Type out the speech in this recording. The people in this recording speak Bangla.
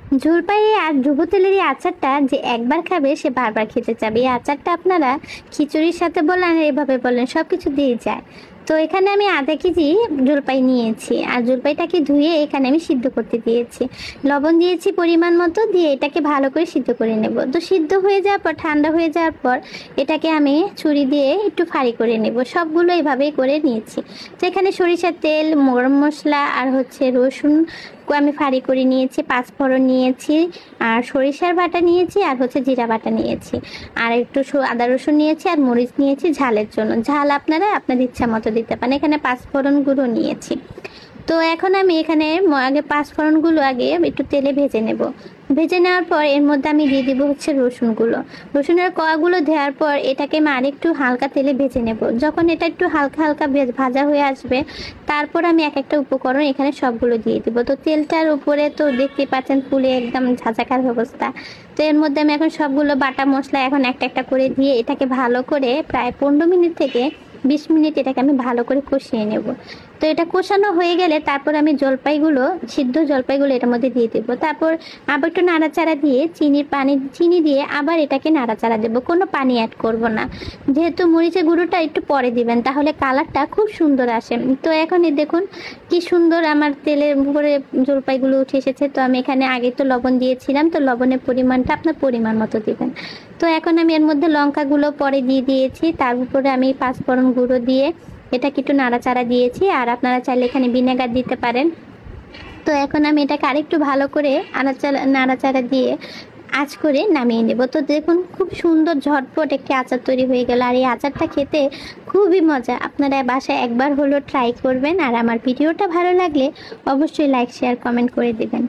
জলপাই আর ডুবো তেলের এই আচারটা যে একবার খাবে সে বারবার খেতে চাবে। এই আচারটা আপনারা খিচুড়ির সাথে বলেন, এভাবে বলেন, সব কিছু দিয়ে যায়। তো এখানে আমি আধা কেজি জলপাই নিয়েছি, আর জলপাইটাকে ধুয়ে এখানে আমি সিদ্ধ করতে দিয়েছি। লবণ দিয়েছি পরিমাণ মতো, দিয়ে এটাকে ভালো করে সিদ্ধ করে নেব। তো সিদ্ধ হয়ে যাওয়ার পর, ঠান্ডা হয়ে যাওয়ার পর এটাকে আমি ছুরি দিয়ে একটু ফাড়ি করে নেব। সবগুলো এভাবেই করে নিয়েছি। তো এখানে সরিষার তেল, গরম মশলা আর হচ্ছে রসুন আমি ফাড়ি করে নিয়েছি, পাঁচফোড়ন নিয়েছি, আর সরিষার বাটা নিয়েছি, আর হচ্ছে জিরা বাটা নিয়েছি, আর একটু আদা রসুন নিয়েছি, আর মরিচ নিয়েছি ঝালের জন্য। ঝাল আপনারা আপনার ইচ্ছা মতো দিতে পারেন। এখানে পাঁচফোড়ন গুঁড়ো নিয়েছি। তো এখন আমি এখানে আগে পাঁচফোড়নগুলো আগে একটু তেলে ভেজে নেব। ভেজে নেওয়ার পর এর মধ্যে আমি দিয়ে দিব হচ্ছে রসুনগুলো। রসুনের কোয়াগুলো দেওয়ার পর এটাকে আমি আরেকটু হালকা তেলে ভেজে নেব। যখন এটা একটু হালকা হালকা ভাজা হয়ে আসবে, তারপর আমি এক একটা উপকরণ এখানে সবগুলো দিয়ে দিব। তো তেলটার উপরে তো দেখতে পাচ্ছেন ফুলে একদম ঝাঁঝাকার অবস্থা। তো এর মধ্যে আমি এখন সবগুলো বাটা মশলা এখন একটা একটা করে দিয়ে এটাকে ভালো করে প্রায় 15 মিনিট থেকে 20 মিনিট এটাকে আমি ভালো করে কষিয়ে নেব। তো এটা কষানো হয়ে গেলে তারপর আমি জলপাইগুলো, সিদ্ধ জলপাইগুলো এটার মধ্যে দিয়ে দেবো। তারপর আবার একটু নাড়াচাড়া দিয়ে চিনি দিয়ে আবার এটাকে নাড়াচাড়া দেবো। কোনো পানি অ্যাড করব না, যেহেতু মরিচের গুঁড়োটা একটু পরে দিবেন, তাহলে কালারটা খুব সুন্দর আসে। তো এখন দেখুন কি সুন্দর আমার তেলের উপরে জলপাইগুলো উঠে এসেছে। তো আমি এখানে আগে তো লবণ দিয়েছিলাম, তো লবণের পরিমাণটা আপনার পরিমাণ মতো দিবেন। তো এখন আমি এর মধ্যে লঙ্কাগুলো পরে দিয়ে দিয়েছি, তার উপরে আমি পাঁচফোড়ন গুঁড়ো দিয়ে এটাকে একটু নাড়াচাড়া দিয়েছি। আর আপনারা চাইলে এখানে ভিনেগার দিতে পারেন। তো এখন আমি এটাকে আরেকটু ভালো করে নাড়াচাড়া দিয়ে আঁচ করে নামিয়ে নেব। তো দেখুন খুব সুন্দর ঝটপট একটি আচার তৈরি হয়ে গেল। আর এই আচারটা খেতে খুবই মজা। আপনারা বাসায় একবার হলো ট্রাই করবেন। আর আমার ভিডিওটা ভালো লাগলে অবশ্যই লাইক, শেয়ার, কমেন্ট করে দেবেন।